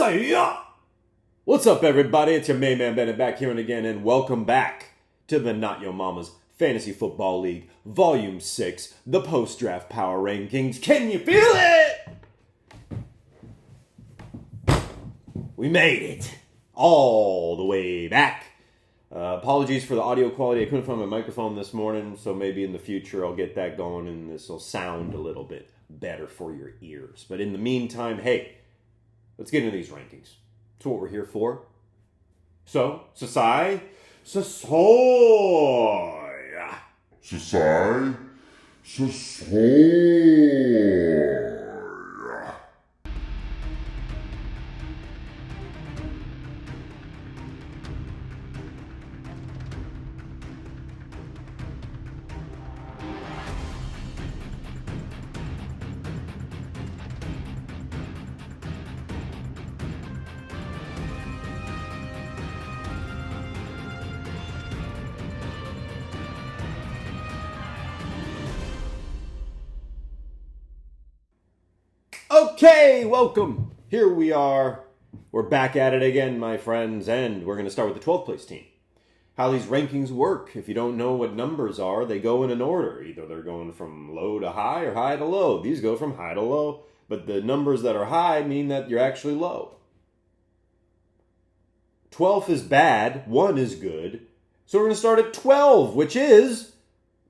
Say ya! What's up, everybody? It's your main man Bennett back here and again, and welcome back to the Not Your Mama's Fantasy Football League, Volume 6, the Post-Draft Power Rankings. Can you feel it? We made it all the way back. Apologies for the audio quality. I couldn't find my microphone this morning, so maybe in the future I'll get that going and this will sound a little bit better for your ears. But in the meantime, hey, let's get into these rankings. That's what we're here for. So, Society. Okay, welcome. Here we are. We're back at it again, my friends, and we're going to start with the 12th place team. How these rankings work, if you don't know what numbers are, they go in an order. Either they're going from low to high or high to low. These go from high to low, but the numbers that are high mean that you're actually low. 12th is bad, 1 is good. So we're going to start at 12, which is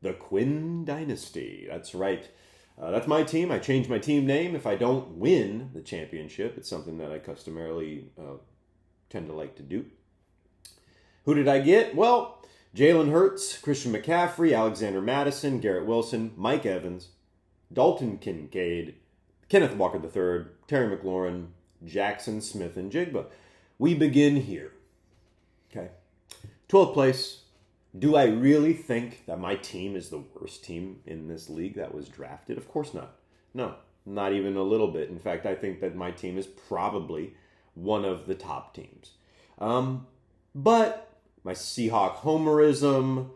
the Quin Dynasty. That's right. That's my team. I change my team name if I don't win the championship. It's something that I customarily tend to like to do. Who did I get? Well, Jalen Hurts, Christian McCaffrey, Alexander Madison, Garrett Wilson, Mike Evans, Dalton Kincaid, Kenneth Walker III, Terry McLaurin, Jackson Smith, and Jigba. We begin here. Okay. 12th place. Do I really think that my team is the worst team in this league that was drafted? Of course not. No, not even a little bit. In fact, I think that my team is probably one of the top teams. But my Seahawk homerism,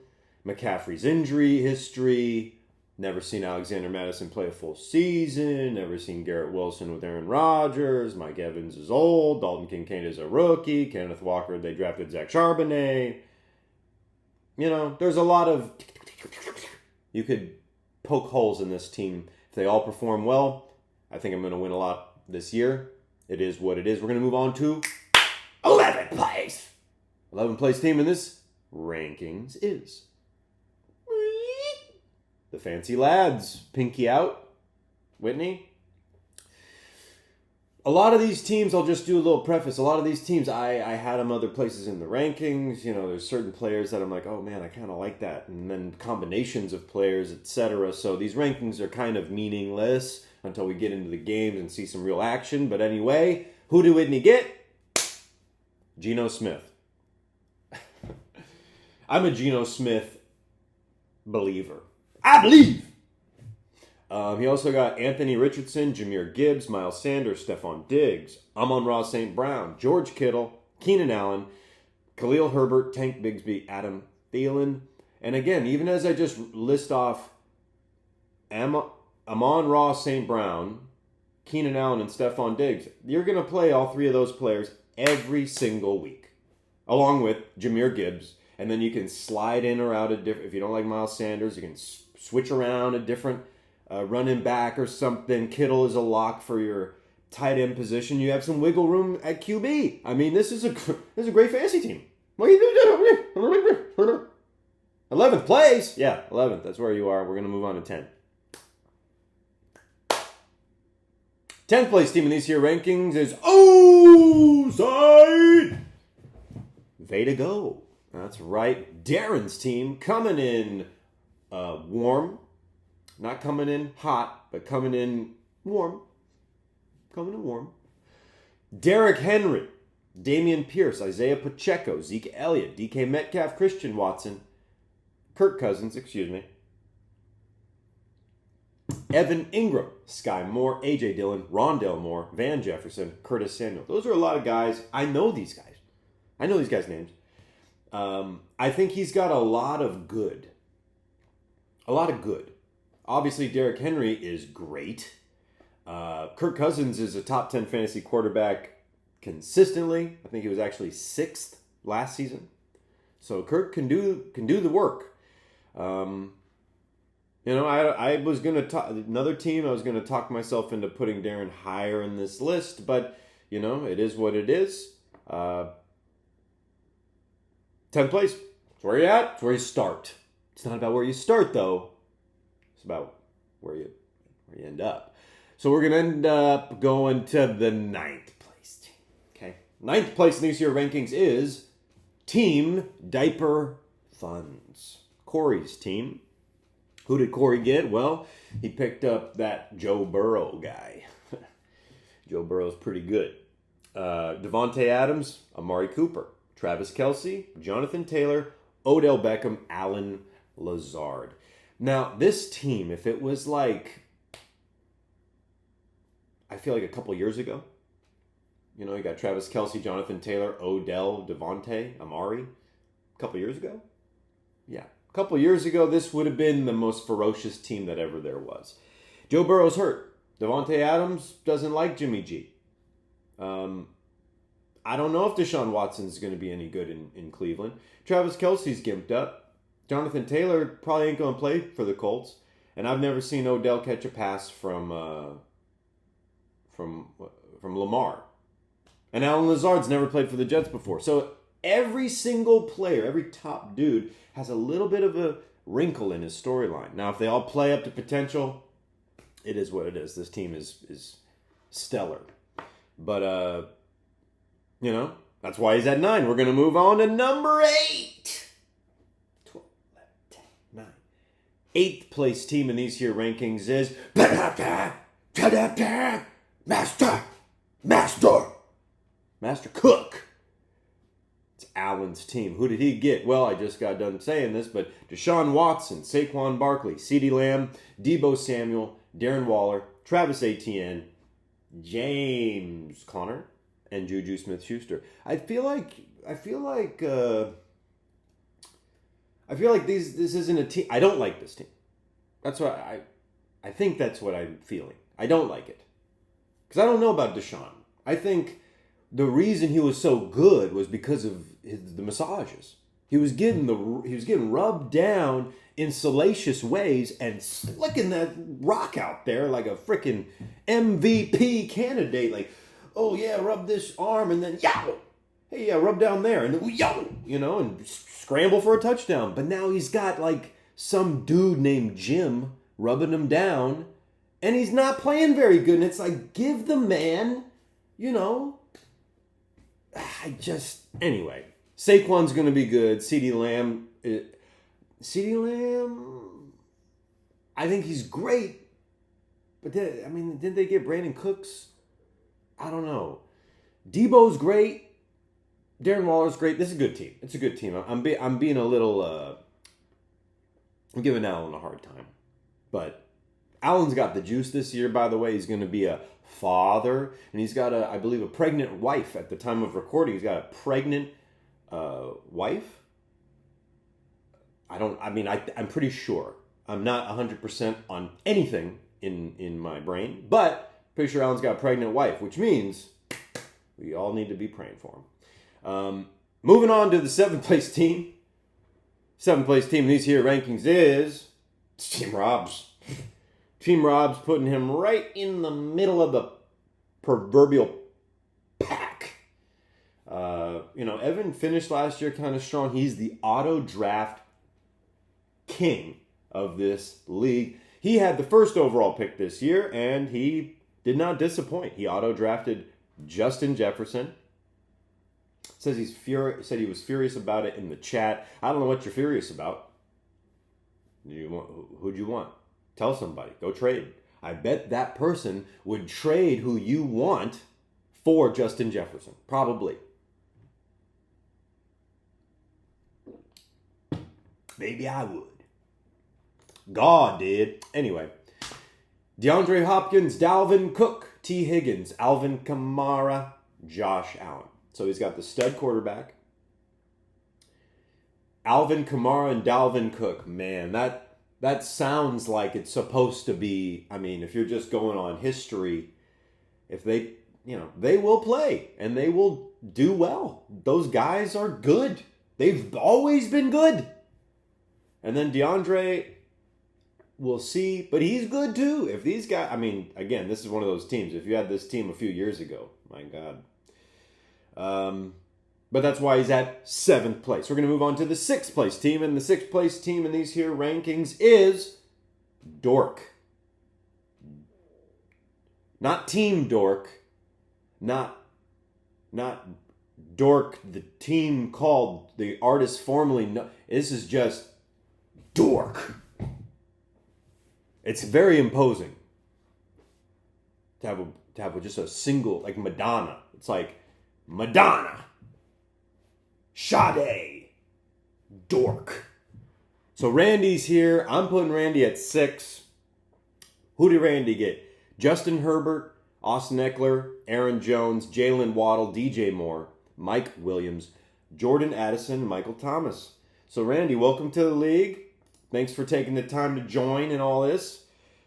McCaffrey's injury history, never seen Alexander Madison play a full season, never seen Garrett Wilson with Aaron Rodgers, Mike Evans is old, Dalton Kincaid is a rookie, Kenneth Walker, they drafted Zach Charbonnet. You know, there's a lot of... You could poke holes in this team. If they all perform well, I think I'm going to win a lot this year. It is what it is. We're going to move on to 11th place. 11th place team in this rankings is the Fancy Lads. Pinky out. Whitney. A lot of these teams, I'll just do a little preface. A lot of these teams, I had them other places in the rankings. You know, there's certain players that I'm like, oh man, I kind of like that. And then combinations of players, etc. So these rankings are kind of meaningless until we get into the games and see some real action. But anyway, who did Whitney get? Geno Smith. I'm a Geno Smith believer. I believe! He also got Anthony Richardson, Jahmyr Gibbs, Miles Sanders, Stephon Diggs, Amon-Ra St. Brown, George Kittle, Keenan Allen, Khalil Herbert, Tank Bigsby, Adam Thielen. And again, even as I just list off Amon-Ra St. Brown, Keenan Allen, and Stephon Diggs, you're going to play all three of those players every single week, along with Jahmyr Gibbs. And then you can slide in or out a different. If you don't like Miles Sanders, you can switch around a different running back or something. Kittle is a lock for your tight end position. You have some wiggle room at QB. I mean, this is a great fantasy team. What are you doing? 11th place? Yeah, 11th. That's where you are. We're going to move on to 10. 10th place team in these here rankings is O-Side. Way to go. That's right. Darin's team coming in warm. Not coming in hot, but coming in warm. Derrick Henry, Damian Pierce, Isaiah Pacheco, Zeke Elliott, DK Metcalf, Christian Watson, Kirk Cousins, Evan Ingram, Sky Moore, AJ Dillon, Rondale Moore, Van Jefferson, Curtis Samuel. Those are a lot of guys. I know these guys. I know these guys' names. I think he's got a lot of good. Obviously, Derrick Henry is great. Kirk Cousins is a top 10 fantasy quarterback consistently. I think he was actually 6th last season. So Kirk can do the work. I was going to talk another team. I was going to talk myself into putting Darin higher in this list, but it is what it is. 10th place. That's where you're at. It's where you start. It's not about where you start, though. It's about where you end up. So we're going to end up going to the 9th place team. Okay. 9th place in this year's rankings is Team Diaper Funds. Cory's team. Who did Cory get? Well, he picked up that Joe Burrow guy. Joe Burrow's pretty good. Devontae Adams, Amari Cooper, Travis Kelce, Jonathan Taylor, Odell Beckham, Allen Lazard. Now, this team, if it was like, I feel like a couple years ago, you got Travis Kelce, Jonathan Taylor, Odell, Devontae, Amari. A couple years ago? Yeah. A couple years ago, this would have been the most ferocious team that ever there was. Joe Burrow's hurt. Devontae Adams doesn't like Jimmy G. I don't know if Deshaun Watson's going to be any good in Cleveland. Travis Kelce's gimped up. Jonathan Taylor probably ain't going to play for the Colts. And I've never seen Odell catch a pass from Lamar. And Allen Lazard's never played for the Jets before. So every single player, every top dude, has a little bit of a wrinkle in his storyline. Now, if they all play up to potential, it is what it is. This team is stellar. But, that's why he's at 9. We're going to move on to number 8. 12, 11, 10, 9. 8th place team in these here rankings is Master Cook. It's Allen's team. Who did he get? Well, I just got done saying this, but Deshaun Watson, Saquon Barkley, CeeDee Lamb, Deebo Samuel, Darren Waller, Travis Etienne, James Conner, and Juju Smith-Schuster. I feel like this isn't a team. I don't like this team. That's why I think that's what I'm feeling. I don't like it because I don't know about Deshaun. I think the reason he was so good was because of the massages. He was getting rubbed down in salacious ways and slicking that rock out there like a freaking MVP candidate. Like, oh yeah, rub this arm and then yow. Hey, yeah, rub down there and then yow, and scramble for a touchdown. But now he's got like some dude named Jim rubbing him down, and he's not playing very good. And it's like, give the man, Anyway, Saquon's going to be good. CeeDee Lamb, I think he's great. But didn't they get Brandon Cooks? I don't know. Debo's great. Darren Waller's great. This is a good team. It's a good team. I'm being a little. I'm giving Allen a hard time, but Allen's got the juice this year. By the way, he's going to be a father, and he's got I believe a pregnant wife at the time of recording. He's got a pregnant wife. I'm pretty sure. I'm not 100% on anything in my brain, but pretty sure Allen's got a pregnant wife, which means we all need to be praying for him. Moving on to the 7th place team. 7th place team in these here rankings is Team Rob's. Team Rob's putting him right in the middle of the proverbial pack. Evan finished last year kind of strong. He's the auto draft king of this league. He had the first overall pick this year, and he did not disappoint. He auto drafted Justin Jefferson. Said he was furious about it in the chat. I don't know what you're furious about. Who'd you want? Tell somebody. Go trade. I bet that person would trade who you want for Justin Jefferson. Probably. Maybe I would. God did. Anyway. DeAndre Hopkins, Dalvin Cook, T. Higgins, Alvin Kamara, Josh Allen. So he's got the stud quarterback. Alvin Kamara and Dalvin Cook. Man, that sounds like it's supposed to be. If you're just going on history, if they they will play and they will do well. Those guys are good. They've always been good. And then DeAndre, we'll see, but he's good too. If these guys, again, this is one of those teams. If you had this team a few years ago, my God. But that's why he's at 7th place. We're going to move on to the 6th place team, and the 6th place team in these here rankings is Dork. Not Team Dork. Not Dork, the team called, the artist formerly known. This is just Dork. It's very imposing to have just a single, like Madonna. It's like Madonna, Sade, Dork. So Randy's here. I'm putting Randy at 6. Who did Randy get? Justin Herbert, Austin Eckler, Aaron Jones, Jalen Waddle, DJ Moore, Mike Williams, Jordan Addison, Michael Thomas. So Randy, welcome to the league. Thanks for taking the time to join in all this.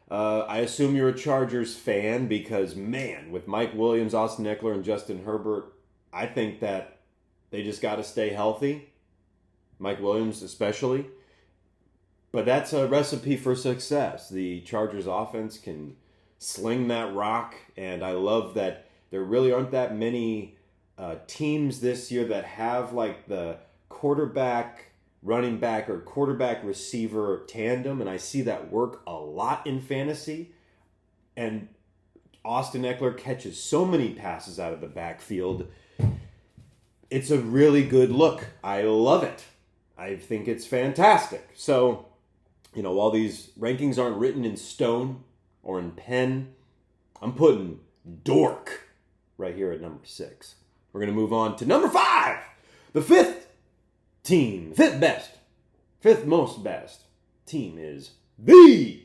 I assume you're a Chargers fan because, man, with Mike Williams, Austin Eckler, and Justin Herbert, I think that they just got to stay healthy. Mike Williams especially. But that's a recipe for success. The Chargers offense can sling that rock, and I love that there really aren't that many teams this year that have like the quarterback running back or quarterback receiver tandem, and I see that work a lot in fantasy. And Austin Eckler catches so many passes out of the backfield. It's a really good look. I love it. I think it's fantastic. So, while these rankings aren't written in stone or in pen, I'm putting Dork right here at number 6. We're going to move on to number 5. The 5th team, 5th best, 5th most best team is the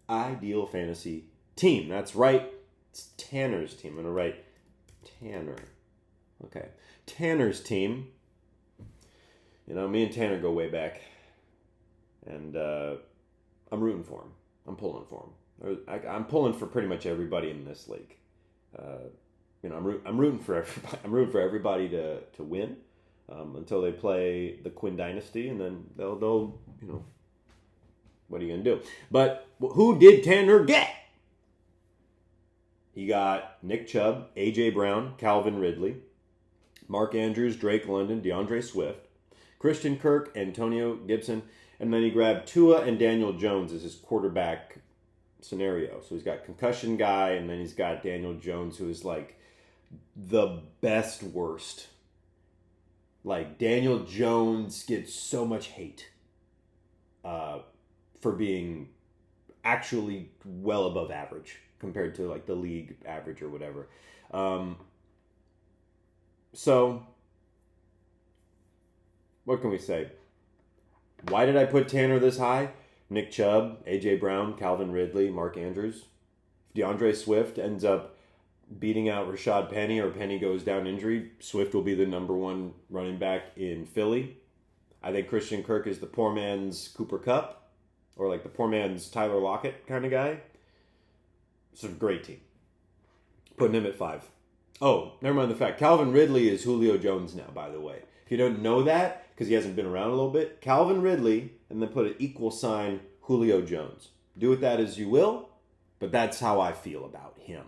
Ideal Fantasy Team. That's right. It's Tanner's team. I'm going to write Tanner. Okay. Tanner's team. Me and Tanner go way back. And I'm rooting for him. I'm pulling for him. I'm pulling for pretty much everybody in this league. I'm rooting for everybody. I'm rooting for everybody to win until they play the Quin Dynasty, and then they'll what are you gonna do? But who did Tanner get? He got Nick Chubb, AJ Brown, Calvin Ridley, Mark Andrews, Drake London, DeAndre Swift, Christian Kirk, Antonio Gibson, and then he grabbed Tua and Daniel Jones as his quarterback scenario. So he's got concussion guy, and then he's got Daniel Jones, who is like the best worst. Like, Daniel Jones gets so much hate for being actually well above average compared to like the league average or whatever. So what can we say? Why did I put Tanner this high? Nick Chubb, AJ Brown, Calvin Ridley, Mark Andrews. If DeAndre Swift ends up beating out Rashad Penny, or Penny goes down injury, Swift will be the number 1 running back in Philly. I think Christian Kirk is the poor man's Cooper Kupp, or like the poor man's Tyler Lockett kind of guy. It's a great team. Putting him at 5. Oh, never mind the fact. Calvin Ridley is Julio Jones now, by the way. If you don't know that, because he hasn't been around a little bit, Calvin Ridley, and then put an equal sign Julio Jones. Do with that as you will, but that's how I feel about him.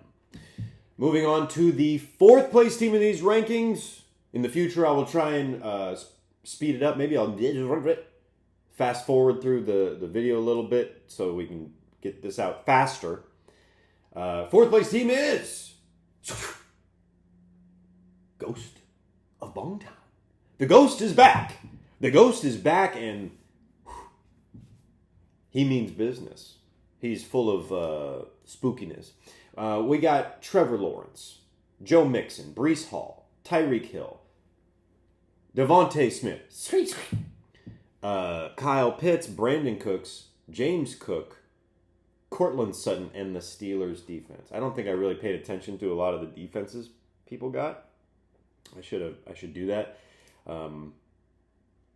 Moving on to the 4th place team in these rankings. In the future, I will try and speed it up. Maybe I'll fast forward through the video a little bit so we can get this out faster. 4th place team is Ghost of Bongtown. The Ghost is back. The Ghost is back, and he means business. He's full of spookiness. We got Trevor Lawrence, Joe Mixon, Breece Hall, Tyreek Hill, Devontae Smith, Kyle Pitts, Brandon Cooks, James Cook, Cortland Sutton, and the Steelers defense. I don't think I really paid attention to a lot of the defenses people got. I should do that.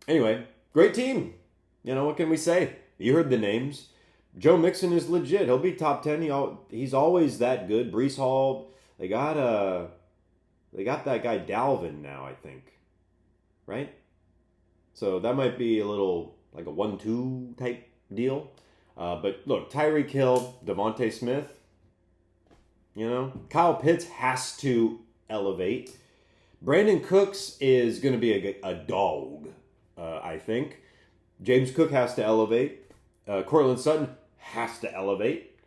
Anyway, great team. What can we say? You heard the names. Joe Mixon is legit. He'll be top 10. He's always that good. Breece Hall, They got that guy Dalvin now, I think. Right? So that might be a little like a 1-2 type deal. But look, Tyreek Hill, Devontae Smith, Kyle Pitts has to elevate. Brandon Cooks is going to be a dog, I think. James Cook has to elevate. Cortland Sutton has to elevate.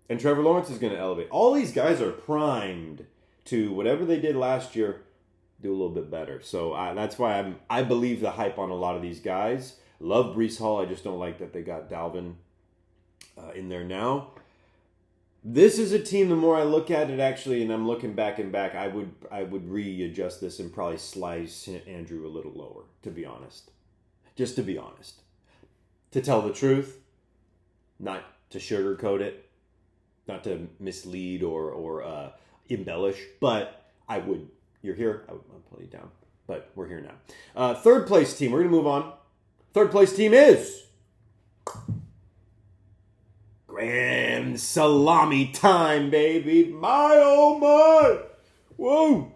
And Trevor Lawrence is going to elevate. All these guys are primed to whatever they did last year, do a little bit better. So that's why I believe the hype on a lot of these guys. Love Breece Hall. I just don't like that they got Dalvin in there now. This is a team, the more I look at it actually, and I'm looking back and back, I would readjust this and probably slice Andrew a little lower, to be honest. Just to be honest. To tell the truth, not to sugarcoat it, not to mislead or embellish, but I would, you're here, I'll pull you down, but we're here now. Third place team, we're going to move on. Third place team is Grand Salami time, baby. My oh my. Whoa.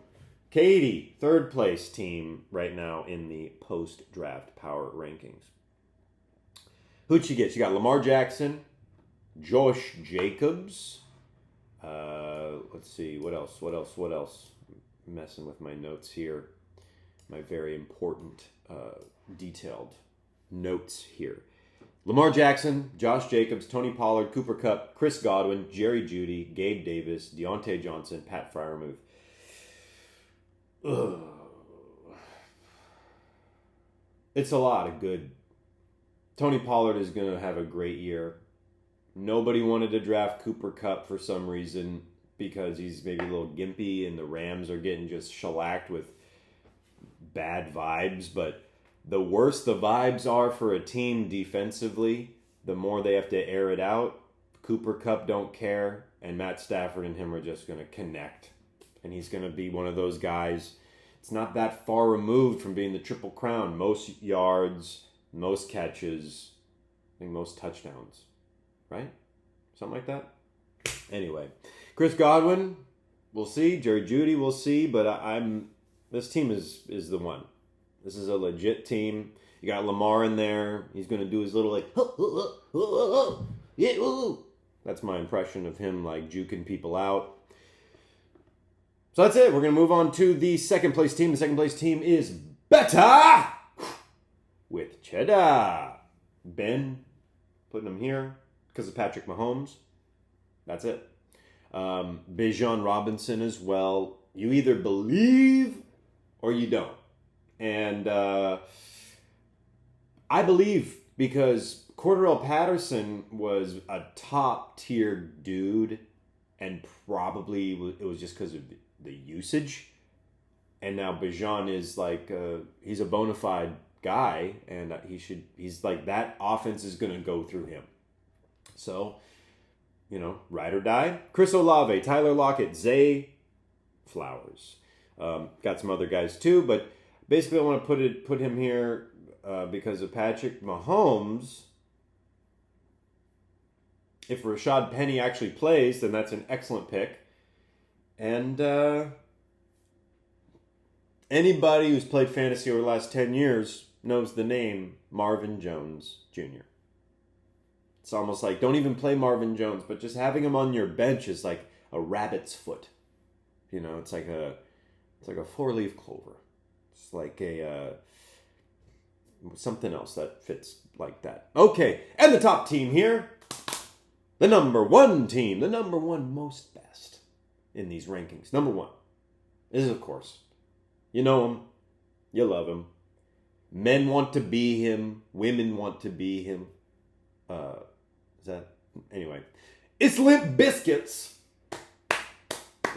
Katy, third place team right now in the post-draft power rankings. Who'd you get? You got Lamar Jackson, Josh Jacobs. Let's see. What else? I'm messing with my notes here. My very important, detailed notes here. Lamar Jackson, Josh Jacobs, Tony Pollard, Cooper Kupp, Chris Godwin, Jerry Jeudy, Gabe Davis, Deontay Johnson, Pat Freiermuth. Ugh. It's a lot of good. Tony Pollard is going to have a great year. Nobody wanted to draft Cooper Kupp for some reason because he's maybe a little gimpy and the Rams are getting just shellacked with bad vibes. But the worse the vibes are for a team defensively, the more they have to air it out. Cooper Kupp don't care, and Matt Stafford and him are just going to connect. And he's going to be one of those guys. It's not that far removed from being the Triple Crown. Most yards, most catches, I think most touchdowns. Right? Something like that? Anyway. Chris Godwin, we'll see. Jerry Jeudy, we'll see. But this team is the one. This is a legit team. You got Lamar in there. He's going to do his little yeah, that's my impression of him juking people out. So that's it. We're going to move on to the second place team. The second place team is Betta W Chedda. Ben, putting him here because of Patrick Mahomes. That's it. Bijan Robinson as well. You either believe or you don't. And I believe because Cordarrelle Patterson was a top-tier dude and probably it was just because of the usage. And now Bijan is he's a bona fide guy, and he's that offense is going to go through him. So, ride or die. Chris Olave, Tyler Lockett, Zay Flowers. Got some other guys too, but basically I want to put him here because of Patrick Mahomes. If Rashad Penny actually plays, then that's an excellent pick. And anybody who's played fantasy over the last 10 years knows the name Marvin Jones Jr. It's almost like, don't even play Marvin Jones, but just having him on your bench is like a rabbit's foot. It's like a 4-leaf clover. It's like a something else that fits like that. Okay, and the top team here, the number one team, the number one most best in these rankings. Number one is, of course, you know him, you love him. Men want to be him, women want to be him. Anyway, it's Limp Biscuits.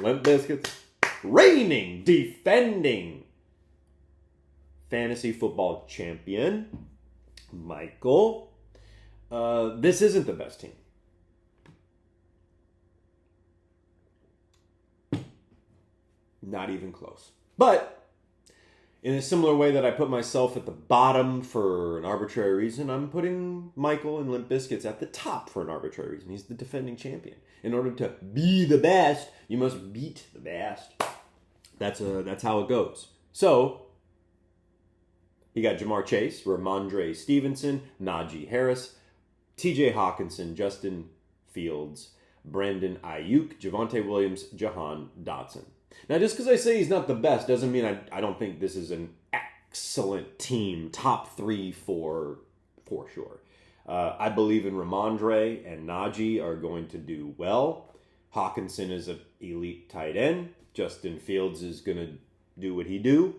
Limp Biscuits, reigning, defending fantasy football champion, Michael. This isn't the best team. Not even close. But In a similar way that I put myself at the bottom for an arbitrary reason, I'm putting Michael and Limp Biscuits at the top for an arbitrary reason. He's the defending champion. In order to be the best, you must beat the best. That's how it goes. So, you got Jamar Chase, Ramondre Stevenson, Najee Harris, TJ Hawkinson, Justin Fields, Brandon Ayuk, Javonte Williams, Jahan Dotson. Now, just because I say he's not the best doesn't mean I don't think this is an excellent team. Top 3, 4, for sure. I believe in Ramondre and Najee are going to do well. Hawkinson is an elite tight end. Justin Fields is going to do what he do.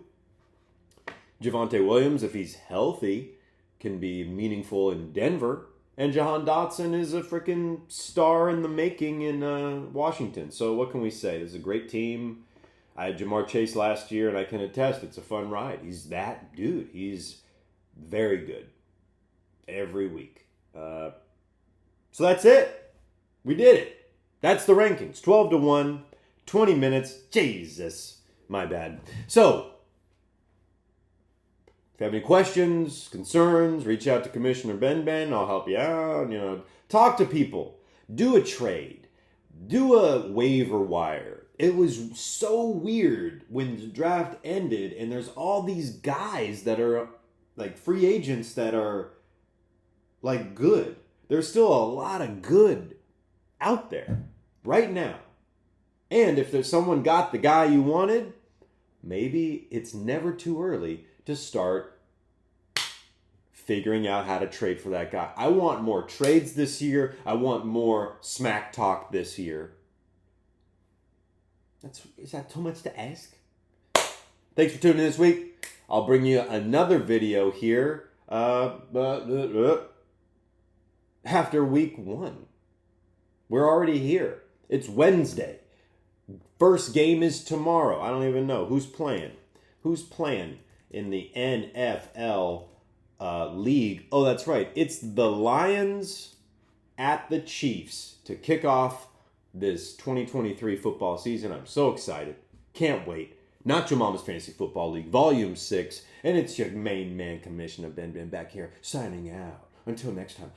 Javonte Williams, if he's healthy, can be meaningful in Denver. And Jahan Dotson is a freaking star in the making in Washington. So what can we say? This is a great team. I had Jamar Chase last year, and I can attest it's a fun ride. He's that dude. He's very good every week. So that's it. We did it. That's the rankings. 12-1, 20 minutes. Jesus. My bad. So, if you have any questions, concerns, reach out to Commissioner Ben. I'll help you out. Talk to people. Do a trade. Do a waiver wire. It was so weird when the draft ended and there's all these guys that are like free agents that are like good. There's still a lot of good out there right now. And if there's someone got the guy you wanted, maybe it's never too early to start figuring out how to trade for that guy. I want more trades this year. I want more smack talk this year. Is that too much to ask? Thanks for tuning in this week. I'll bring you another video here after week 1. We're already here. It's Wednesday. First game is tomorrow. I don't even know. Who's playing? Who's playing in the NFL league? Oh, that's right. It's the Lions at the Chiefs to kick off this 2023 football season. I'm so excited. Can't wait. Not Your Mama's Fantasy Football League, Volume 6. And it's your main man, Commissioner Ben back here, signing out. Until next time.